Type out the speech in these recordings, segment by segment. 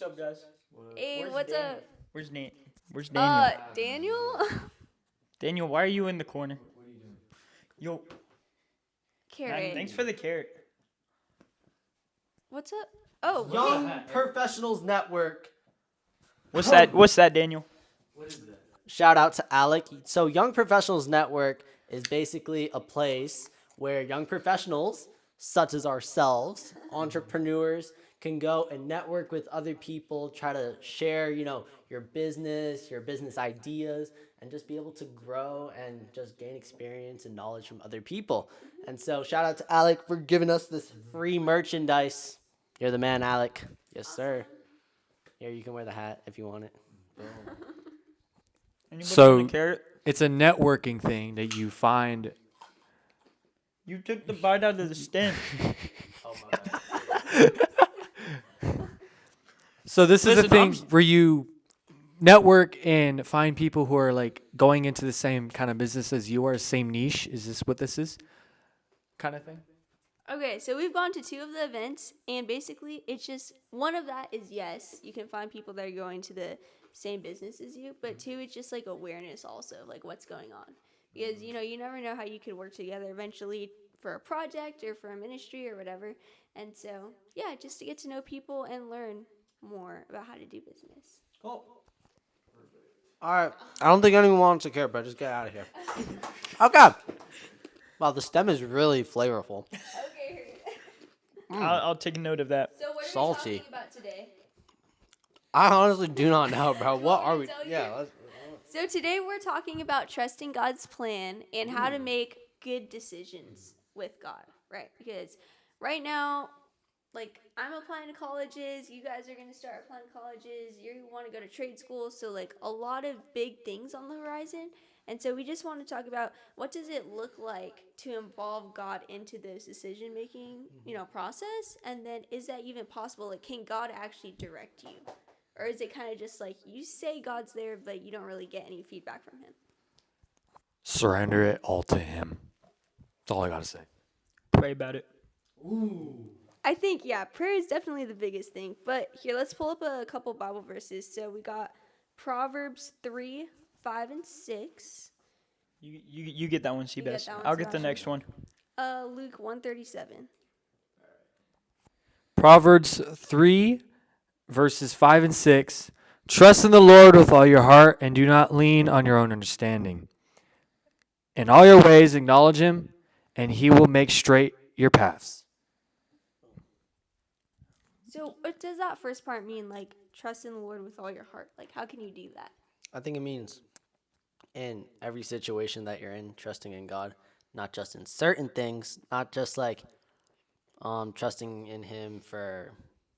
What's up, guys? Hey, Where's what's Daniel? up? Where's Daniel? Daniel? Daniel, why are you in the corner? Yo, man, Carrot. thanks for the carrot. What's up? Oh, Young Professionals Network. What's that? What's that, Daniel? Shout out to Alec. So, Young Professionals Network is basically a place where young professionals, such as ourselves, entrepreneurs, can go and network with other people, try to share, your business ideas, and just be able to grow and just gain experience and knowledge from other people. And so, shout out to Alec for giving us this free merchandise. You're the man, Alec. Yes, sir. Here, you can wear the hat if you want it. Anybody So- want a carrot? It's a networking thing that you find. You took the bite out of the stem. So this is a Listen, thing where you network and find people who are like going into the same kind of business as you are, same niche. Is this what this is? Kind of thing. okay, so we've gone to 2 of the events, and basically, it's just one of that is yes, you can find people that are going to the same business as you, but 2, it's just like awareness also, like what's going on. Because, you never know how you could work together eventually for a project or for a ministry or whatever. And so, yeah, just to get to know people and learn more about how to do business. Cool. All right. I don't think anyone wants to care, but just get out of here. Okay. Wow, the stem is really flavorful. Okay. I'll take a note of that. So what are Salty. we talking about today? I honestly do not know, bro. What are me we? to tell you? Yeah. So today we're talking about trusting God's plan and how to make good decisions with God, right? Because right now, like I'm applying to colleges, you guys are going to start applying to colleges, you want to go to trade school, so like a lot of big things on the horizon. And so we just want to talk about what does it look like to involve God into this decision making, process, and then is that even possible? Like can God actually direct you? Or is it kind of just like you say God's there, but you don't really get any feedback from him? Surrender it all to Him. That's all I gotta say. Pray about it. I think, yeah, prayer is definitely the biggest thing. But here, let's pull up a couple Bible verses. So we got Proverbs 3, 5, and 6. You get that one, You get Seabass. that one, I'll get the Sebastian. next one. Luke 137. Proverbs 3, verses 5 and 6. Trust in the Lord with all your heart and do not lean on your own understanding. In all your ways acknowledge Him, and He will make straight your paths. So what does that first part mean? Like, trust in the Lord with all your heart. Like, how can you do that? I think it means in every situation that you're in, trusting in God, not just in certain things, not just like trusting in Him for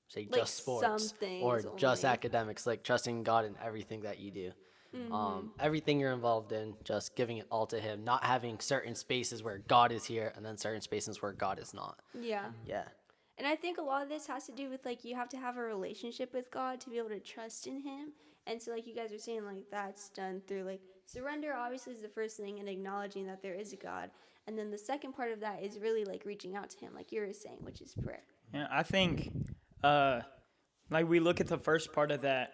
say Like just sports some things or just only. academics, like trusting God in everything that you do. Everything you're involved in, just giving it all to Him, not having certain spaces where God is here and then certain spaces where God is not. Yeah. Yeah. And I think a lot of this has to do with, like, you have to have a relationship with God to be able to trust in Him. And so, like you guys are saying, like, that's done through, like, surrender obviously is the first thing and acknowledging that there is a God. And then the second part of that is really, like, reaching out to Him, like you were saying, which is prayer. Yeah, I think, like we look at the first part of that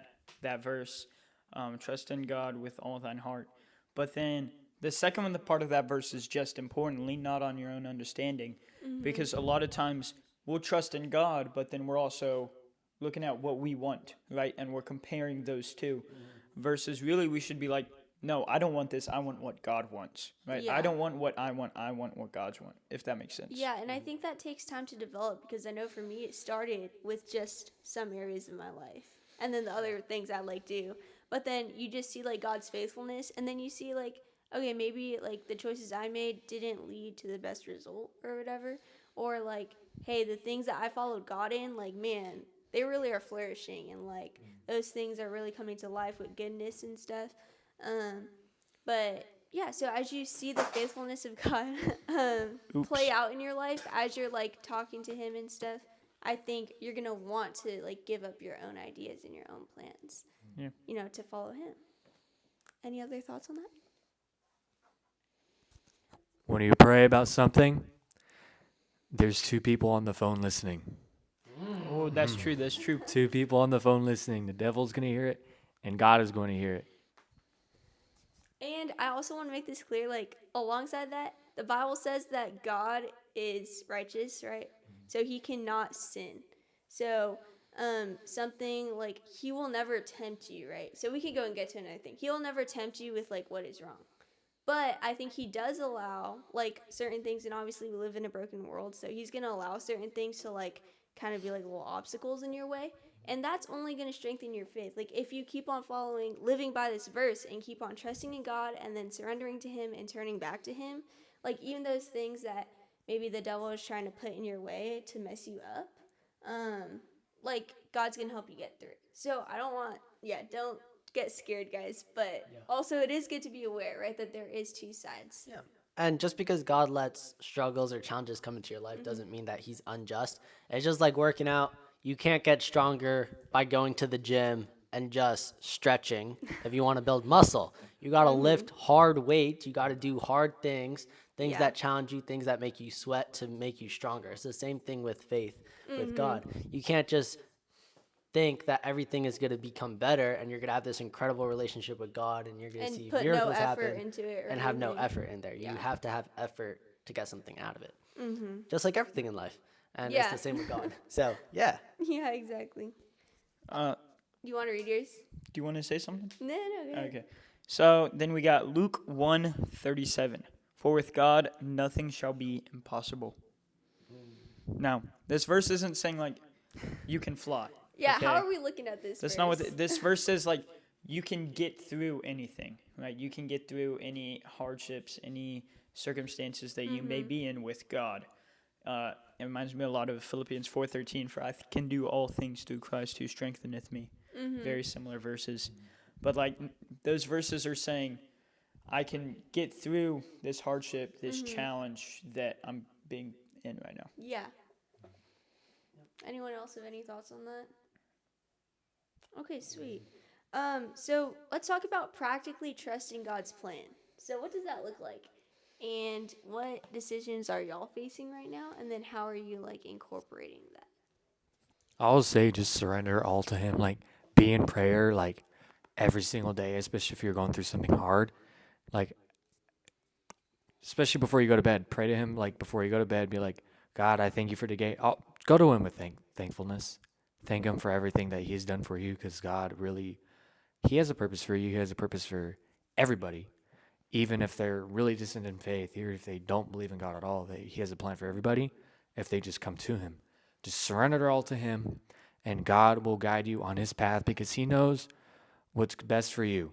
verse, trust in God with all thine heart. But then the second one, the part of that verse is just important. Lean not on your own understanding, because a lot of times we'll trust in God, but then we're also looking at what we want, right? And we're comparing those two, versus really we should be like, no, I don't want this. I want what God wants, right? Yeah. I don't want what I want. I want what God's want, if that makes sense. Yeah, and I think that takes time to develop because I know for me it started with just some areas of my life and then the other things I like do. But then you just see like God's faithfulness and then you see like, okay, maybe like the choices I made didn't lead to the best result or whatever. Or like, hey, the things that I followed God in, like, man, they really are flourishing and like those things are really coming to life with goodness and stuff. But yeah, so as you see the faithfulness of God play out in your life as you're like talking to Him and stuff, I think you're gonna want to like give up your own ideas and your own plans, to follow Him. Any other thoughts on that? When you pray about something, there's 2 people on the phone listening. Oh, that's true. That's true. 2 people on the phone listening. The devil's going to hear it, and God is going to hear it. And I also want to make this clear, like, alongside that, the Bible says that God is righteous, right? So he cannot sin. So, something like he will never tempt you, right? So we can go and get to another thing. He will never tempt you with, like, what is wrong. But I think he does allow, like, certain things, and obviously we live in a broken world, so he's going to allow certain things to, like, kind of be, like, little obstacles in your way. And that's only going to strengthen your faith. Like, if you keep on living by this verse and keep on trusting in God and then surrendering to him and turning back to him, like, even those things that maybe the devil is trying to put in your way to mess you up, like, God's going to help you get through it. So don't get scared, guys, but also it is good to be aware, right, that there is 2 sides. Yeah. And just because God lets struggles or challenges come into your life doesn't mean that he's unjust. It's just like working out. You can't get stronger by going to the gym and just stretching if you want to build muscle. You got to lift hard weights. You got to do hard things that challenge you, things that make you sweat to make you stronger. It's the same thing with faith with God. You can't just think that everything is going to become better and you're going to have this incredible relationship with God and you're going to see put miracles no effort happen into it and have no anything. effort in there. You have to have effort to get something out of it. Mm-hmm. Just like everything in life. And it's the same with God. So, yeah. Yeah, exactly. Do You want to read yours? you want to say something? No, go ahead. Okay. So then we got Luke 1:37. For with God nothing shall be impossible. Now, this verse isn't saying like you can fly. Yeah, okay? how are we looking at this That's verse? not what this verse says. Like you can get through anything. Right? You can get through any hardships, any circumstances that you may be in with God. It reminds me a lot of Philippians 4:13. For I can do all things through Christ who strengtheneth me. Very similar verses, but like those verses are saying, I can get through this hardship, this challenge that I'm being in right now. Yeah. Anyone else have any thoughts on that? Okay, sweet. So let's talk about practically trusting God's plan. So what does that look like? And what decisions are y'all facing right now? And then how are you like incorporating that? I'll say just surrender all to him. Like, be in prayer, like, every single day, especially if you're going through something hard. Like, especially before you go to bed. Pray to him, like, before you go to bed. Be like, God, I thank you for today. Go to him with thankfulness. Thank him for everything that he's done for you, because God really, he has a purpose for you. He has a purpose for everybody. Even if they're really distant in faith, or if they don't believe in God at all, he has a plan for everybody if they just come to him. Just surrender it all to him, and God will guide you on his path, because he knows what's best for you.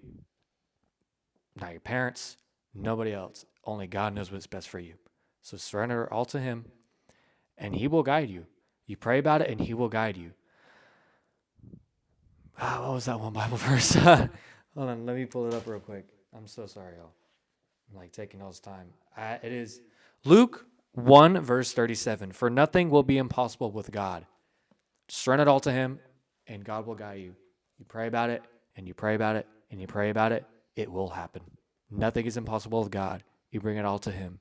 Not your parents, nobody else. Only God knows what's best for you. So surrender it all to him, and he will guide you. You pray about it, and he will guide you. What was that one Bible verse? Hold on, let me pull it up real quick. I'm so sorry, y'all. I'm like taking all this time. It is Luke 1, verse 37. For nothing will be impossible with God. Surrender it all to him, and God will guide you. You pray about it, and you pray about it, and you pray about it. It will happen. Nothing is impossible with God. You bring it all to him,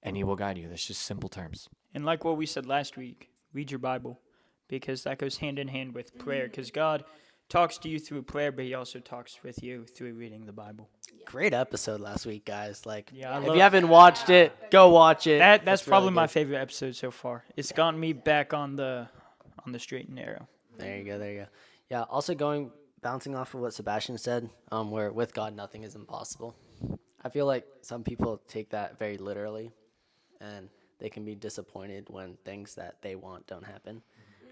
and he will guide you. That's just simple terms. And like what we said last week, read your Bible, because that goes hand in hand with prayer. Because God talks to you through prayer, but he also talks with you through reading the Bible. Great episode last week, guys. Like, Yeah, if you haven't watched it, go watch it. That's It's probably really my good. favorite episode so far. It's gotten me back on the straight and narrow. There you go. Yeah, also bouncing off of what Sebastian said, where with God nothing is impossible. I feel like some people take that very literally, and they can be disappointed when things that they want don't happen.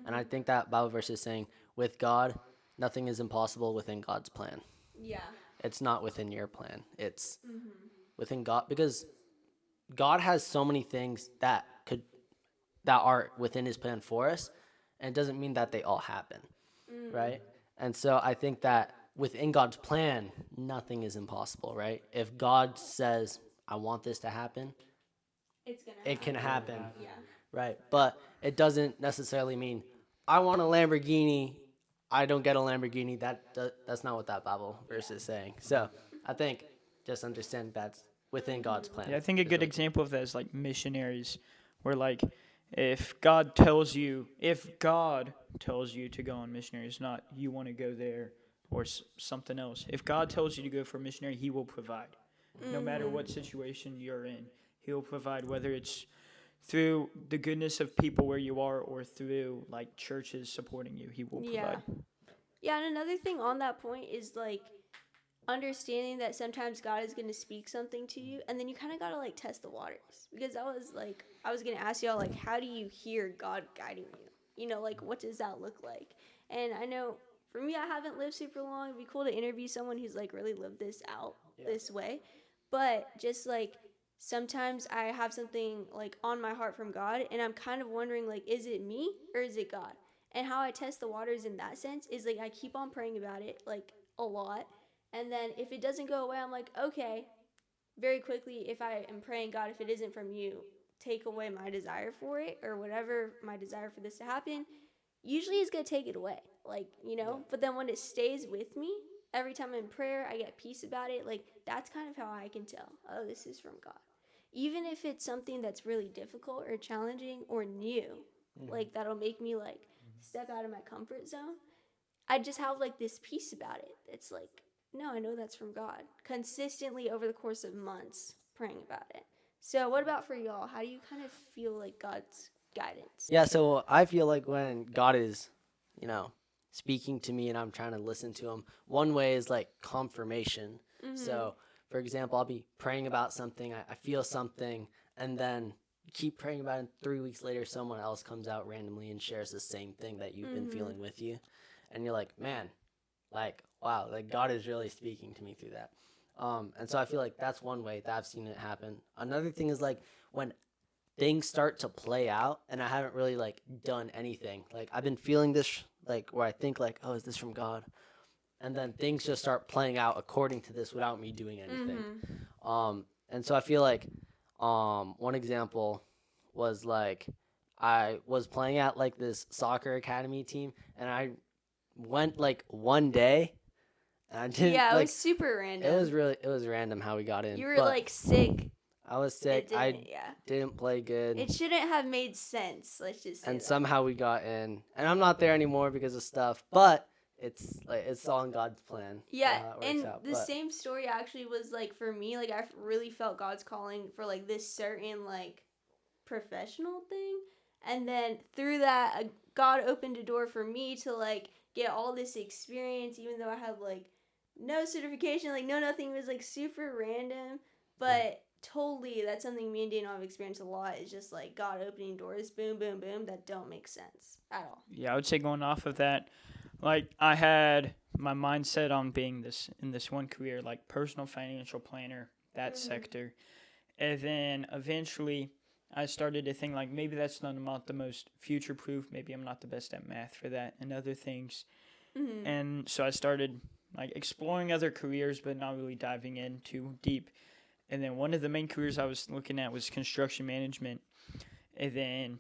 And I think that Bible verse is saying, with God, nothing is impossible within God's plan. Yeah. It's not within your plan. It's within God, because God has so many things that are within his plan for us, and it doesn't mean that they all happen, right? And so I think that within God's plan, nothing is impossible, right? If God says, I want this to happen, it can happen, Yeah. right? But it doesn't necessarily mean, I want a Lamborghini, I don't get a Lamborghini. That's not what that Bible verse is saying. So I think just understand that's within God's plan. Yeah, I think a good example of that is like missionaries, where like If God tells you to go on missionary, it's not you want to go there or something else. If God tells you to go for a missionary, He will provide. No matter what situation you're in, He'll provide, whether it's through the goodness of people where you are or through like churches supporting you. He will Yeah. provide. Yeah, and another thing on that point is like understanding that sometimes God is going to speak something to you, and then you kind of got to like test the waters, because I was going to ask y'all, like, how do you hear God guiding you? You know, like, what does that look like? And I know for me, I haven't lived super long. It'd be cool to interview someone who's like really lived this out this way. But just like sometimes I have something like on my heart from God, and I'm kind of wondering, like, is it me or is it God? And how I test the waters in that sense is like I keep on praying about it, like, a lot. And then if it doesn't go away, I'm like, okay, very quickly, if I am praying, God, if it isn't from you, take away my desire for it, or whatever my desire for this to happen. Usually it's going to take it away, like, you know. But then when it stays with me, every time I'm in prayer, I get peace about it. Like, that's kind of how I can tell, oh, this is from God. Even if it's something that's really difficult or challenging or new, like, that'll make me, like, step out of my comfort zone, I just have, like, this peace about it. It's like, no, I know that's from God. Consistently over the course of months praying about it. So what about for y'all? How do you kind of feel like God's guidance? Yeah, so I feel like when God is, speaking to me and I'm trying to listen to him, one way is like confirmation. So, for example, I'll be praying about something, I feel something, and then keep praying about it, and 3 weeks later, someone else comes out randomly and shares the same thing that you've been feeling with you. And you're like, man, like, wow, like God is really speaking to me through that. And so I feel like that's one way that I've seen it happen. Another thing is like when things start to play out and I haven't really like done anything. Like I've been feeling this like where I think like, oh, is this from God? And then things just start playing out according to this without me doing anything. And so I feel like one example was like I was playing at like this soccer academy team, and I went like one day, and I didn't. Yeah, it like, was super random. It was random how we got in. You were but like sick. I was sick. I Yeah. didn't play good. It shouldn't have made sense. Let's just say And that. somehow we got in, and I'm not there anymore because of stuff. But it's like it's all in God's plan. Yeah, how it works and out. the same story actually was like for me, like I really felt God's calling for like this certain like professional thing, and then through that, God opened a door for me to like get all this experience, even though I had like no certification, like no nothing. It was like super random, but totally that's something me and Daniel have experienced a lot. Is just like God opening doors, boom, boom, boom, that don't make sense at all. Yeah, I would say going off of that, like I had my mindset on being in this one career, like personal financial planner, that sector. And then eventually I started to think like maybe that's not the most future proof. Maybe I'm not the best at math for that and other things. And so I started like exploring other careers, but not really diving in too deep. And then one of the main careers I was looking at was construction management. And then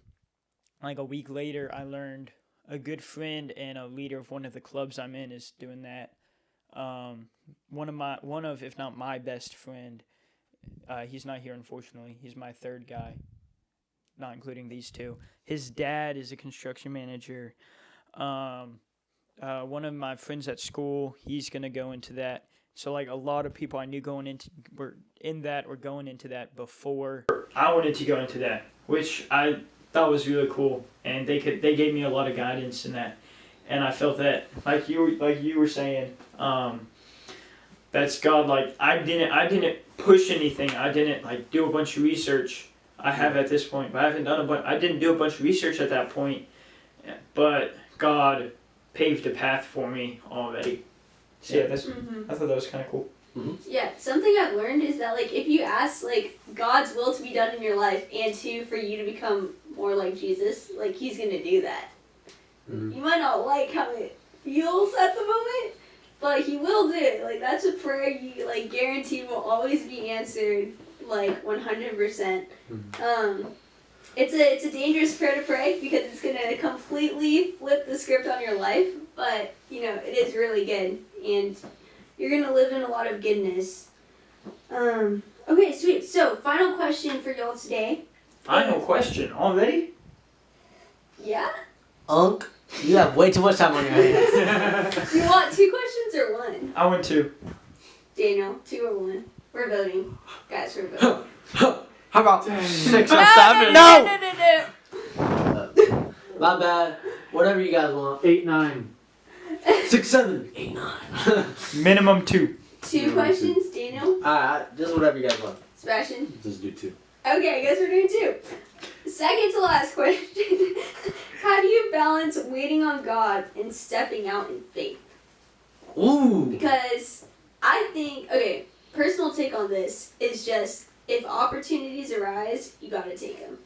like a week later, I learned a good friend and a leader of one of the clubs I'm in is doing that. One of, if not my best friend, he's not here, unfortunately. He's my third guy, not including these two. His dad is a construction manager. One of my friends at school, he's going to go into that. So, like, a lot of people I knew were going into that before I wanted to go into that, which I thought was really cool. And they gave me a lot of guidance in that. And I felt that, like you were saying, that's God. Like, I didn't push anything. I didn't, like, do a bunch of research. I have at this point, but I didn't do a bunch of research at that point. But God paved a path for me already. So yeah, I thought that was kind of cool. Yeah, something I've learned is that like if you ask like God's will to be done in your life and for you to become more like Jesus, like He's gonna do that. You might not like how it feels at the moment, but He will do it. Like that's a prayer you like guarantee will always be answered, like 100%. It's a dangerous prayer to pray because it's gonna completely flip the script on your life, but you know it is really good and you're gonna live in a lot of goodness. Okay, sweet. So final question for y'all today. Final question already? Yeah? Unc, you have way too much time on your hands. Do you want 2 questions or 1? I went 2. Daniel, 2 or 1? We're voting. Guys, we're voting. How about 6 or No, 7? no. My bad. Whatever you guys want. 8, 9. 6, 7, 8, 9. Minimum 2. 2 questions, Daniel? Alright, just whatever you guys want. Sebastian? Just do 2. Okay, I guess we're doing 2. Second to last question. How do you balance waiting on God and stepping out in faith? Ooh. Because I think, okay, personal take on this is just if opportunities arise, you gotta take them.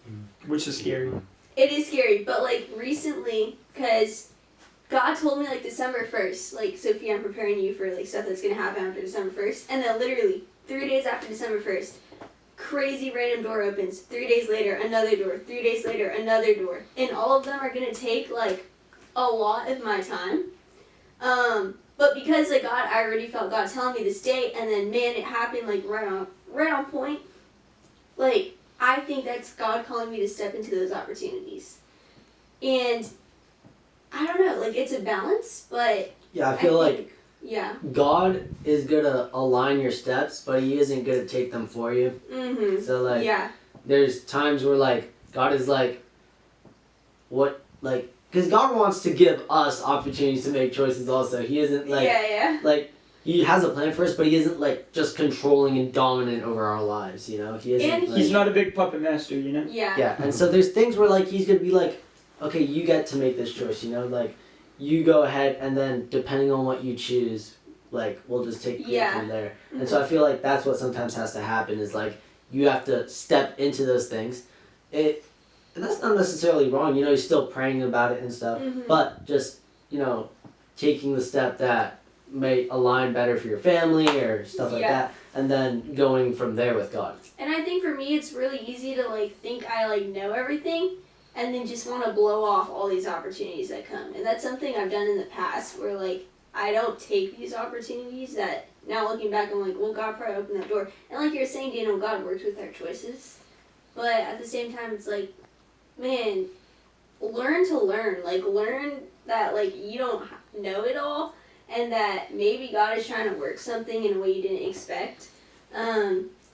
Which is scary. It is scary, but like recently, because God told me like December 1st, like Sophia, I'm preparing you for like stuff that's gonna happen after December 1st, and then literally 3 days after December 1st, crazy random door opens. 3 days later, another door. 3 days later, another door, and all of them are gonna take like a lot of my time. But because like God, I already felt God telling me this date, and then man, it happened like right on point. Like I think that's God calling me to step into those opportunities, and I don't know, like it's a balance, but Yeah, I feel like think, yeah. God is gonna align your steps, but He isn't gonna take them for you. Mhm. So like, Yeah. there's times where like God is like, what like, because God wants to give us opportunities to make choices. Also, He isn't like yeah. like He has a plan for us, but He isn't like just controlling and dominant over our lives. You know, He isn't. And like, He's not a big puppet master, you know? Yeah. Yeah, and so there's things where like He's gonna be like, okay, you get to make this choice. You know, like you go ahead, and then depending on what you choose, like we'll just take it Yeah. from there. And so I feel like that's what sometimes has to happen is like you have to step into those things. And that's not necessarily wrong. You know, you're still praying about it and stuff, Mhm. but just taking the step that may align better for your family or stuff like Yeah. that, and then going from there with God. And I think for me, it's really easy to like think I like know everything, and then just want to blow off all these opportunities that come. And that's something I've done in the past, where like I don't take these opportunities. That now looking back, I'm like, well, God probably opened that door. And like you're saying, Daniel, God works with our choices, but at the same time, it's like, man, learn to learn. Like learn that like you don't know it all, and that maybe God is trying to work something in a way you didn't expect.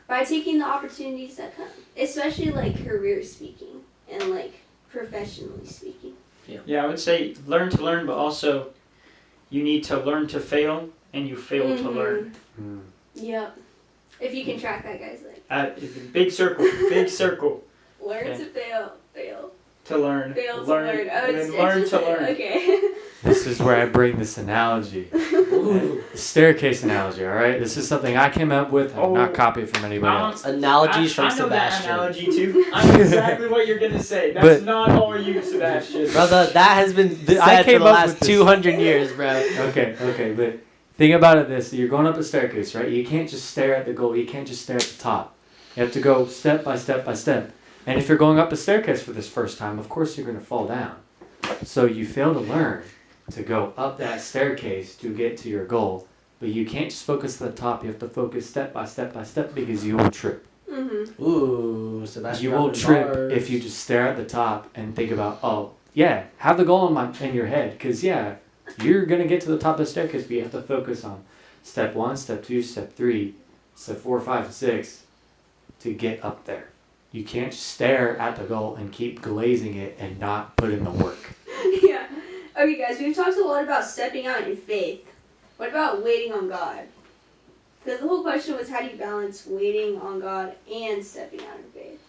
By taking the opportunities that come, especially like career speaking and like professionally speaking. Yeah, I would say learn to learn, but also you need to learn to fail, and you fail to learn. Yep. If you can track that, guys, like Big circle, big circle. learn Yeah. to fail, To learn. fail to learn. learn. Oh, and it's then learn to interesting. learn. Okay. This is where I bring this analogy. Ooh. The staircase analogy, all right? This is something I came up with. I did not Oh. copy it from anybody else. Analogies from I know Sebastian. that analogy too. I know exactly what you're gonna say. That's But- not all you, Sebastian. Brother, that has been said I for came the up last with this. 200 years, bro. Okay, but think about it this. You're going up a staircase, right? You can't just stare at the goal. You can't just stare at the top. You have to go step by step by step. And if you're going up a staircase for this first time, of course you're going to fall down. So you fail to learn to go up that staircase to get to your goal. But you can't just focus at the top. You have to focus step by step by step because you will trip. Mhm. Ooh, Sebastian. You will dropping trip bars. if you just stare at the top and think about, oh, yeah, have the goal in your head. Because, yeah, you're going to get to the top of the staircase, but you have to focus on step 1, step 2, step 3, step 4, 5, and 6 to get up there. You can't just stare at the goal and keep glazing it and not put in the work. Yeah. Okay, guys, we've talked a lot about stepping out in faith. What about waiting on God? Because the whole question was, how do you balance waiting on God and stepping out in faith?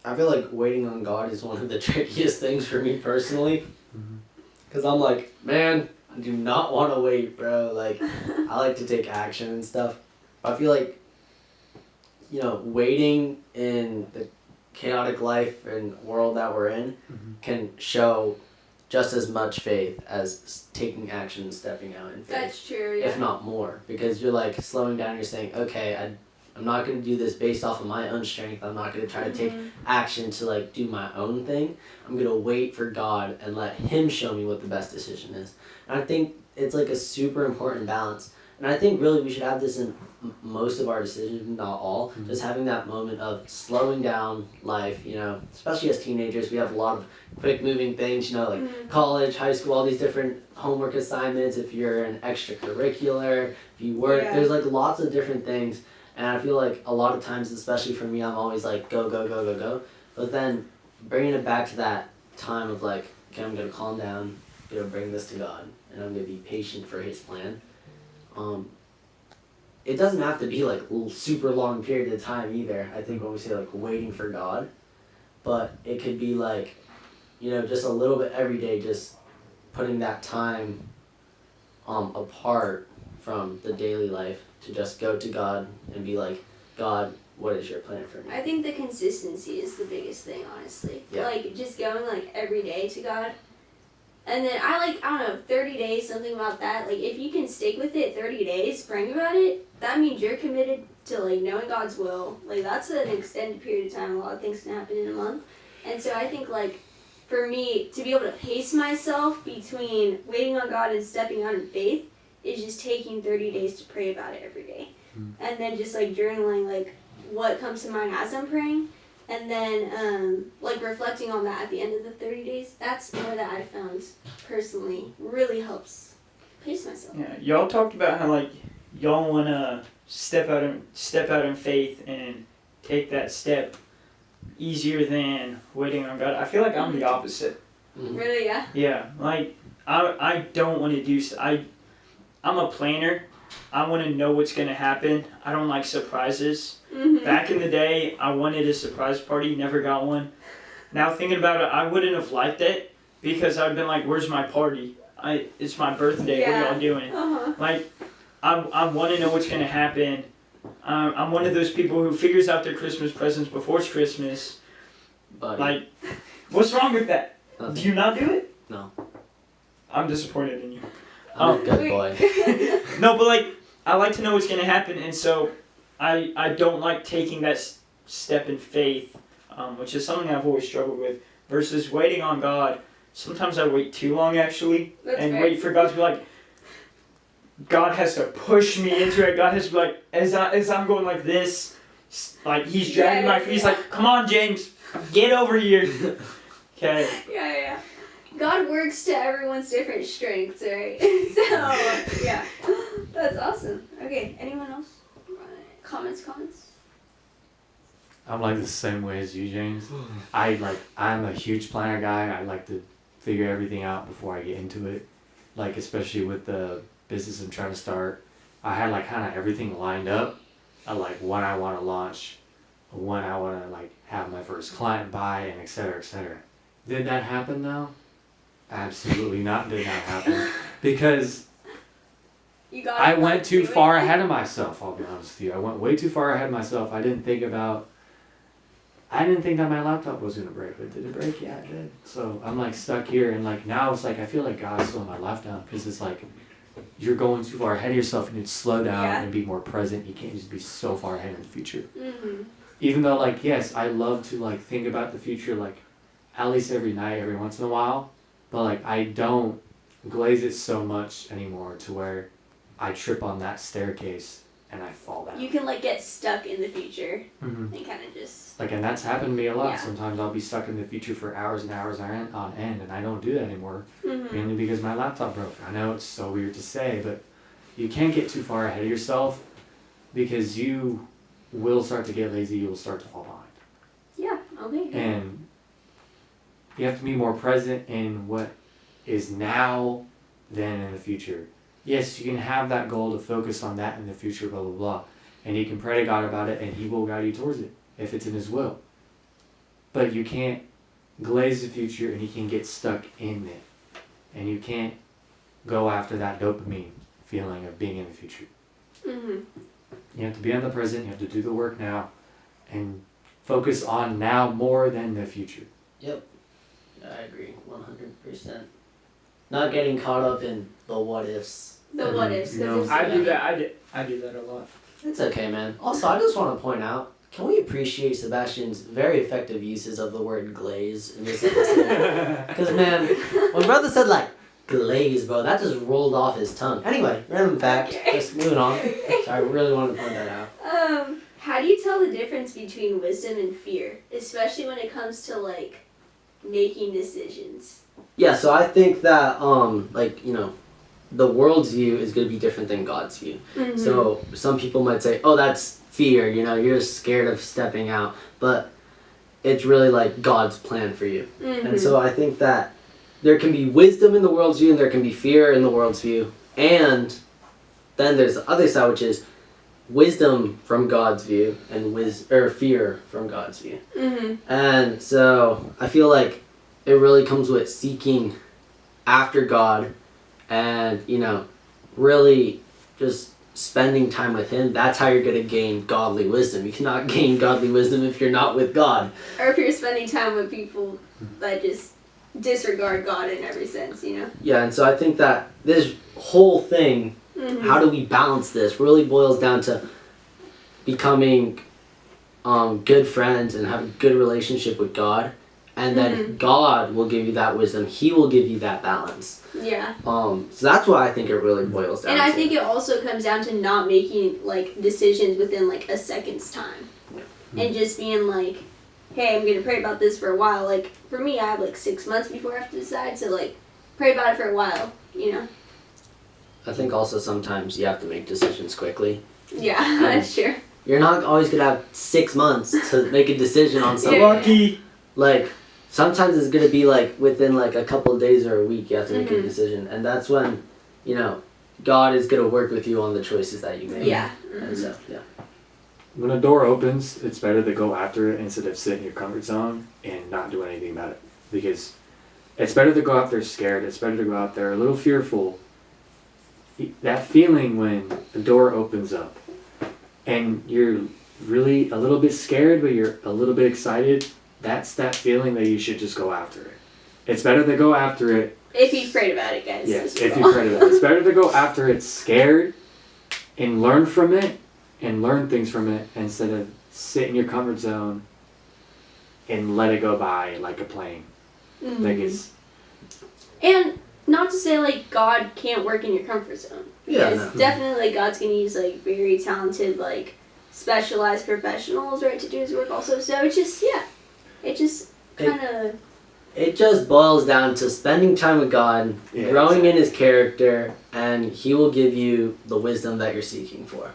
I feel like waiting on God is one of the trickiest things for me personally. Because I'm like, man, I do not want to wait, bro. Like, I like to take action and stuff. I feel like, waiting in the chaotic life and world that we're in can show just as much faith as taking action and stepping out in faith. That's true, yeah. If not more, because you're like slowing down. You're saying, okay, I'm not going to do this based off of my own strength. I'm not going to try to take action to like do my own thing. I'm going to wait for God and let Him show me what the best decision is. And I think it's like a super important balance. And I think really we should have this in most of our decisions, not all. Just having that moment of slowing down life, especially as teenagers, we have a lot of quick moving things, like college, high school, all these different homework assignments. If you're an extracurricular, if you work, there's like lots of different things. And I feel like a lot of times, especially for me, I'm always like, go, go, go, go, go. But then bringing it back to that time of like, okay, I'm going to calm down, bring this to God, and I'm going to be patient for His plan. It doesn't have to be like a super long period of time either. I think when we say like waiting for God, but it could be like, just a little bit every day, just putting that time apart from the daily life to just go to God and be like, God, what is your plan for me? I think the consistency is the biggest thing, honestly. Yeah. Like, just going, like, every day to God. And then I don't know, 30 days, something about that. Like, if you can stick with it 30 days, praying about it, that means you're committed to, like, knowing God's will. Like, that's an extended period of time. A lot of things can happen in a month. And so I think, like, for me, to be able to pace myself between waiting on God and stepping out in faith is just taking 30 days to pray about it every day. And then just, like, journaling, like, what comes to mind as I'm praying. And then, like, reflecting on that at the end of the 30 days. That's more that I found, personally, really helps pace myself. Yeah, y'all talked about how, like, y'all want to step out in faith and take that step easier than waiting on God. I feel like I'm the opposite. Really, yeah? Yeah, like I don't want to do. I'm a planner. I want to know what's gonna happen. I don't like surprises. Back in the day, I wanted a surprise party, never got one. Now thinking about it, I wouldn't have liked it because I've been like, "Where's my party? It's my birthday. What are y'all doing?" Like, I want to know what's gonna happen. I'm one of those people who figures out their Christmas presents before it's Christmas. Buddy. Like, what's wrong with that? Nothing. Do you not do it? No. I'm disappointed in you. I'm a good boy. No, but like, I like to know what's gonna happen, and so I don't like taking that step in faith, which is something I've always struggled with. Versus waiting on God. Sometimes I wait too long actually, and wait for God to be like. God has to push me into it. God has to be like, as I'm going like this, like He's dragging my feet. He's like, "Come on, James, get over here." Okay. Yeah. God works to everyone's different strengths, right? So, yeah. That's awesome. Okay, anyone else? Comments? I'm like the same way as you, James. I'm a huge planner guy. I like to figure everything out before I get into it. Like, especially with the business I'm trying to start, I had like kind of everything lined up. I like when I want to launch, when I want to like have my first client buy, and et cetera, et cetera. Did that happen though? Absolutely not. Did not happen because I went too far ahead of myself. I'll be honest with you. I went way too far ahead of myself. I didn't think that my laptop was gonna break. But did it break? Yeah, it did. So I'm like stuck here, and like now it's like I feel like God's slowing my life down because it's like you're going too far ahead of yourself. You need to slow down and be more present. You can't just be so far ahead in the future. Even though, like, yes, I love to like think about the future, like at least every night, every once in a while. But like I don't glaze it so much anymore to where I trip on that staircase and I fall down. You can like get stuck in the future and kind of just like, and that's happened to me a lot. Yeah. Sometimes I'll be stuck in the future for hours and hours on end, and I don't do that anymore. Mainly because my laptop broke. I know it's so weird to say, but you can't get too far ahead of yourself because you will start to get lazy. You will start to fall behind. Yeah. Okay. And you have to be more present in what is now than in the future. Yes, you can have that goal to focus on that in the future, blah, blah, blah. And you can pray to God about it, and He will guide you towards it if it's in His will. But you can't glaze the future, and you can get stuck in it. And you can't go after that dopamine feeling of being in the future. You have to be in the present, you have to do the work now, and focus on now more than the future. Yep. I agree 100%. Not getting caught up in the what ifs. The what ifs. I do that. I do that a lot. It's okay, man. Also, I just want to point out, can we appreciate Sebastian's very effective uses of the word glaze in this episode? Because, man, when brother said, like, glaze, bro. That just rolled off his tongue. Anyway, random fact. Okay. Just moving on. Sorry, I really wanted to point that out. How do you tell the difference between wisdom and fear, especially when it comes to like making decisions? Yeah, so I think that like, you know, the world's view is going to be different than God's view. Mm-hmm. So some people might say, oh, that's fear, you know, you're just scared of stepping out. But it's really like God's plan for you. Mm-hmm. And so I think that there can be wisdom in the world's view and there can be fear in the world's view. And then there's the other side, which is wisdom from God's view and fear from God's view. Mm-hmm. And so I feel like it really comes with seeking after God and, you know, really just spending time with Him. That's how you're going to gain godly wisdom. You cannot gain godly wisdom if you're not with God. Or if you're spending time with people that just disregard God in every sense, you know? Yeah, and so I think that this whole thing, Mm-hmm. how do we balance this, really boils down to becoming good friends and have a good relationship with God. And then God will give you that wisdom. He will give you that balance. Yeah. So that's what I think it really boils down And to. I think it also comes down to not making like decisions within like a second's time. And just being like, hey, I'm gonna pray about this for a while. Like for me, I have like 6 months before I have to decide, so like pray about it for a while, you know? I think also sometimes you have to make decisions quickly. Yeah, that's true. You're not always gonna have 6 months to make a decision on something. Lucky. Like sometimes it's gonna be like within like a couple of days or a week you have to make a Mhm. decision, and that's when, you know, God is gonna work with you on the choices that you make. Yeah. And so yeah. When a door opens, it's better to go after it instead of sit in your comfort zone and not do anything about it. Because it's better to go out there scared. It's better to go out there a little fearful. That feeling when the door opens up and you're really a little bit scared, but you're a little bit excited, that's that feeling that you should just go after it. It's better to go after it. If you've prayed about it, guys. Yes, as if well. you prayed about it. It's better to go after it scared and learn from it and learn things from it instead of sit in your comfort zone and let it go by like a plane. Mhm. Like it's And not to say like God can't work in your comfort zone. Yeah, Because no. definitely like God's gonna use like very talented, like specialized professionals, right, to do his work also. So it's just it just kinda It just boils down to spending time with God, Yeah, growing in His character, and He will give you the wisdom that you're seeking for.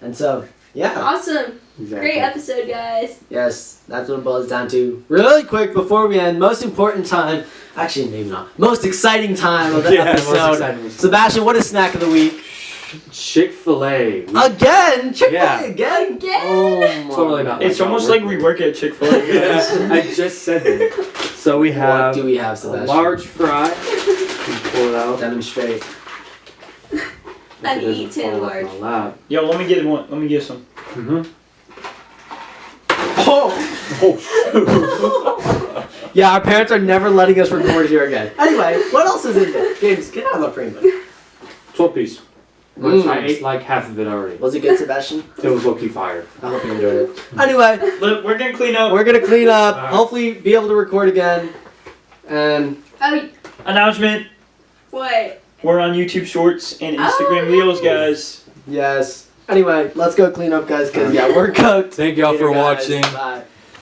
And so, yeah, awesome. exactly. Great episode, guys. yes, that's what it boils down to. Really quick before we end, most important time, actually maybe not, most exciting time of the Yeah, most episode. exciting. Sebastian, what is snack of the week? Chick-fil-A. Again? Chick-fil-A Yeah. again? Again? Oh my. Totally not. It's how it almost works. like we work at Chick-fil-A, guys. I just said that. So we What have do we have, a Sebastian? large fry. You pull it out. Demonstrate. I've If it doesn't eaten fall off large. my lap. Yo, let me get one. Let me get some. Mm-hmm. Oh! Yeah, our parents are never letting us record here again. Anyway, what else is in there? James, get out of the frame. 12 piece. Mm. I ate like half of it already. Was it good, Sebastian? It was low-key fire. I hope you enjoyed it. Anyway, Look, we're gonna clean up. we're gonna clean up. Alright. Hopefully, be able to record again. And Oh, Announcement: what? we're on YouTube Shorts and Instagram Oh, Reels, nice. guys. yes. Anyway, let's go clean up, guys. Cause yeah, we're cooked. Thank y'all Later, for guys. watching. Bye.